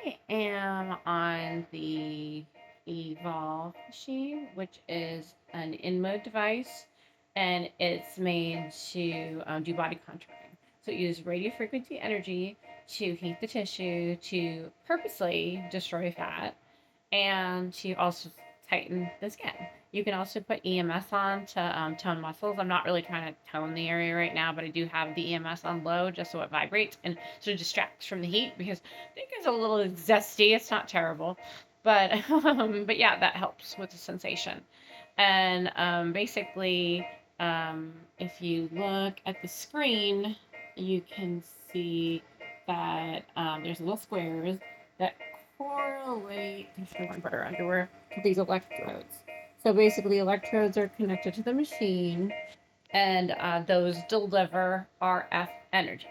I am on the Evolve machine, which is an in-mode device, and it's made to do body contouring. So it uses radio frequency energy to heat the tissue to purposely destroy fat and to also tighten the skin. You can also put EMS on to tone muscles. I'm not really trying to tone the area right now, but I do have the EMS on low just so it vibrates and sort of distracts from the heat because I think it's a little zesty. It's not terrible, but yeah, that helps with the sensation. And if you look at the screen, you can see that there's little squares that correlate. I'm sure I better underwear to these electrodes. So basically, electrodes are connected to the machine, and those deliver RF energy.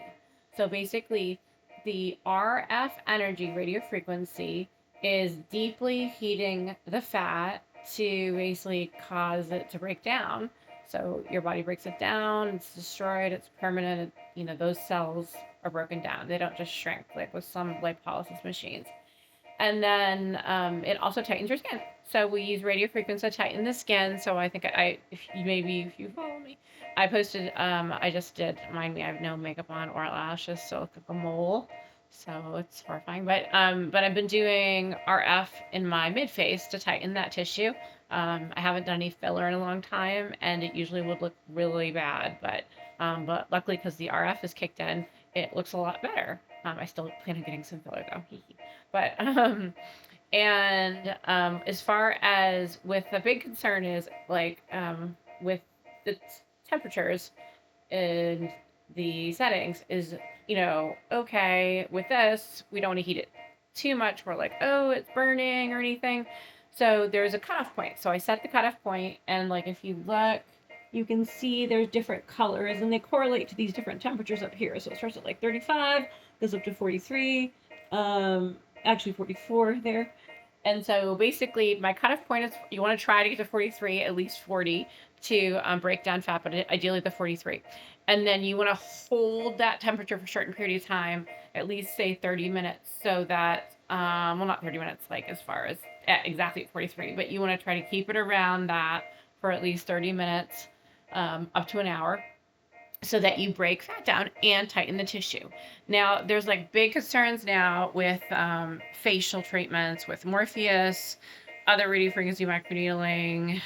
So basically, the RF energy radio frequency is deeply heating the fat to basically cause it to break down. So your body breaks it down, it's destroyed, it's permanent. Those cells are broken down. They don't just shrink like with some lipolysis machines. And then it also tightens your skin. So we use radio frequency to tighten the skin. So I think if you follow me, I just did, mind me, I have no makeup on or lashes, so I look like a mole. So it's horrifying. But I've been doing RF in my mid face to tighten that tissue. I haven't done any filler in a long time, and it usually would look really bad. But luckily, because the RF is kicked in, it looks a lot better. I still plan on getting some filler though. But as far as with the big concern is with the temperatures and the settings is okay, with this we don't want to heat it too much. We're like, oh, it's burning or anything. So there's a cutoff point. So I set the cutoff point, and like if you look, you can see there's different colors and they correlate to these different temperatures up here. So it starts at like 35, goes up to 43, actually 44 there. And so basically, my cutoff point is you want to try to get to 43, at least 40, to break down fat, but ideally the 43. And then you want to hold that temperature for a certain period of time, at least say 30 minutes, so that, well, not 30 minutes, like as far as exactly 43, but you want to try to keep it around that for at least 30 minutes, up to an hour, so that you break fat down and tighten the tissue. Now, there's like big concerns now with facial treatments, with Morpheus, other radiofrequency microneedling,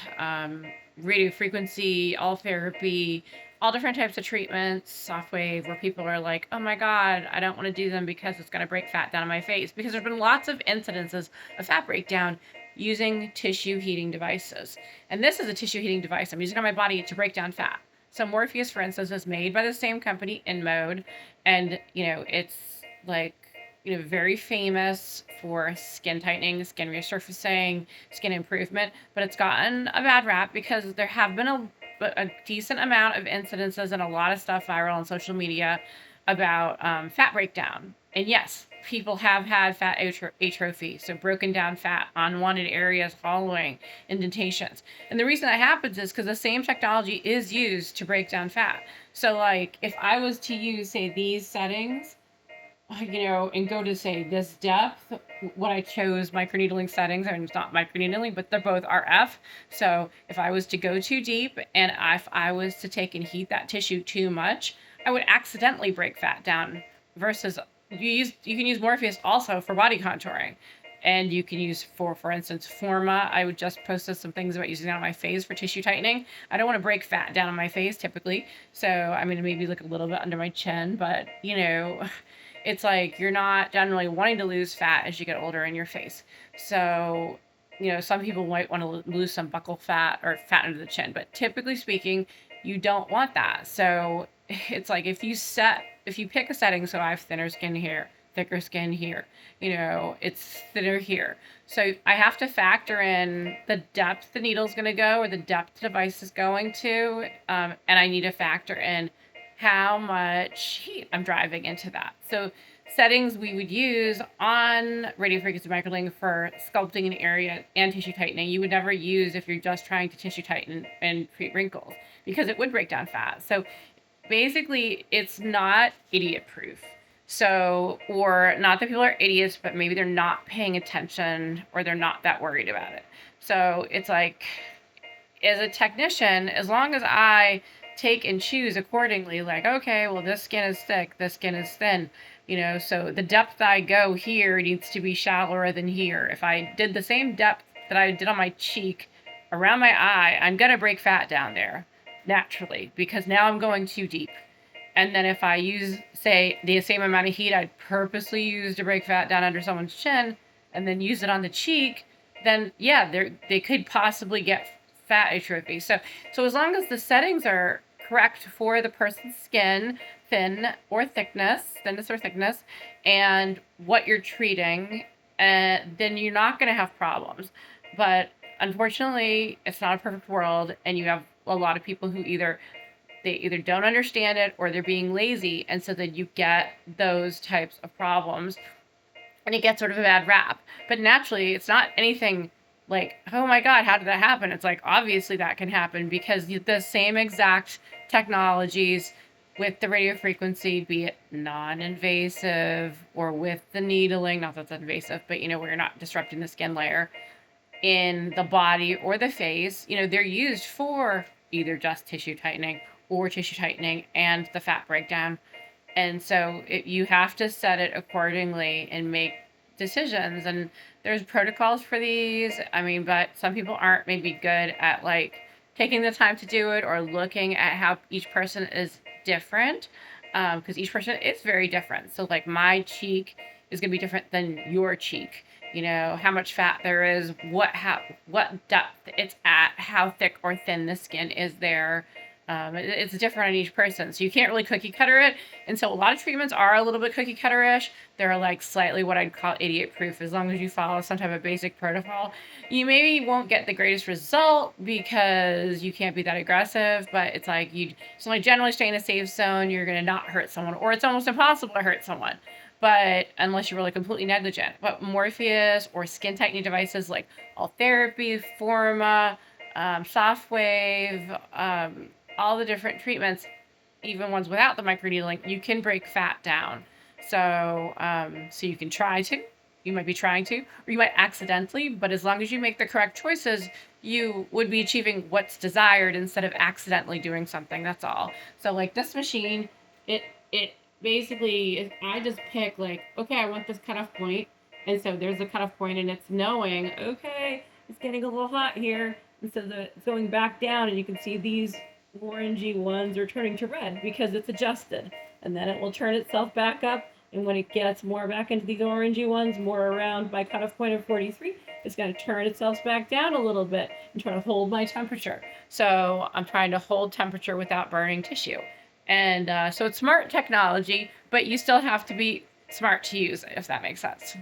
radiofrequency, all therapy, all different types of treatments, soft wave, where people are like, oh my God, I don't want to do them because it's going to break fat down on my face. Because there's been lots of incidences of fat breakdown using tissue heating devices. And this is a tissue heating device I'm using on my body to break down fat. So Morpheus, for instance, is made by the same company, InMode, and it's like very famous for skin tightening, skin resurfacing, skin improvement. But it's gotten a bad rap because there have been a decent amount of incidences and a lot of stuff viral on social media about fat breakdown. And yes, people have had fat atrophy, so broken down fat, unwanted areas, hollowing, indentations. And the reason that happens is because the same technology is used to break down fat. So, like, if I was to use, say, these settings, and go to, say, this depth, what I chose microneedling settings, I mean, it's not microneedling, but they're both RF. So if I was to go too deep and if I was to take and heat that tissue too much, I would accidentally break fat down versus you can use Morpheus also for body contouring. And you can use for instance, Forma. I would just posted some things about using that on my face for tissue tightening. I don't want to break fat down on my face typically. So, I mean, maybe look a little bit under my chin, but, it's like you're not generally wanting to lose fat as you get older in your face. So, some people might want to lose some buccal fat or fat under the chin, but typically speaking, you don't want that. So it's like if you pick a setting, so I have thinner skin here, thicker skin here, it's thinner here. So I have to factor in the depth the needle's going to go or the depth the device is going to, and I need to factor in how much heat I'm driving into that. So settings we would use on radiofrequency microneedling for sculpting an area and tissue tightening, you would never use if you're just trying to tissue tighten and create wrinkles because it would break down fat. So basically, it's not idiot proof. So, or not that people are idiots, but maybe they're not paying attention or they're not that worried about it. So it's like, as a technician, as long as I take and choose accordingly, like, okay, well, this skin is thick, this skin is thin, so the depth I go here needs to be shallower than here. If I did the same depth that I did on my cheek around my eye, I'm going to break fat down there naturally because now I'm going too deep. And then if I use, say, the same amount of heat I'd purposely use to break fat down under someone's chin and then use it on the cheek, then yeah, they could possibly get fat atrophy. So as long as the settings are correct for the person's skin, thinness or thickness, and what you're treating, then you're not going to have problems. But unfortunately, it's not a perfect world, and you have a lot of people who either don't understand it or they're being lazy, and so then you get those types of problems, and it gets sort of a bad rap. But naturally, it's not anything like, oh my God, how did that happen? It's like, obviously that can happen because the same exact technologies with the radio frequency, be it non-invasive or with the needling, not that it's invasive, but where you're not disrupting the skin layer in the body or the face, they're used for either just tissue tightening or tissue tightening and the fat breakdown. And so you have to set it accordingly and make decisions. And there's protocols for these. I mean, but some people aren't maybe good at like taking the time to do it or looking at how each person is different, because each person is very different. So like my cheek is going to be different than your cheek. How much fat there is, what depth it's at, how thick or thin the skin is there. It's different on each person, so you can't really cookie cutter it. And so a lot of treatments are a little bit cookie cutter-ish. They're like slightly what I'd call idiot proof. As long as you follow some type of basic protocol, you maybe won't get the greatest result because you can't be that aggressive, but it's like so like generally stay in a safe zone. You're going to not hurt someone, or it's almost impossible to hurt someone, but unless you're really completely negligent. But Morpheus or skin tightening devices like All Therapy, Forma, Softwave, all the different treatments, even ones without the microneedling, you can break fat down. So you can try to, you might be trying to, or you might accidentally, but as long as you make the correct choices, you would be achieving what's desired instead of accidentally doing something. That's all. So like this machine, it basically, I just pick like, okay, I want this cutoff point. And so there's a cutoff point and it's knowing, okay, it's getting a little hot here. And so it's going back down and you can see these orangey ones are turning to red because it's adjusted. And then it will turn itself back up. And when it gets more back into these orangey ones, more around my cutoff point of 43, it's going to turn itself back down a little bit and try to hold my temperature. So I'm trying to hold temperature without burning tissue. And so it's smart technology, but you still have to be smart to use it, if that makes sense.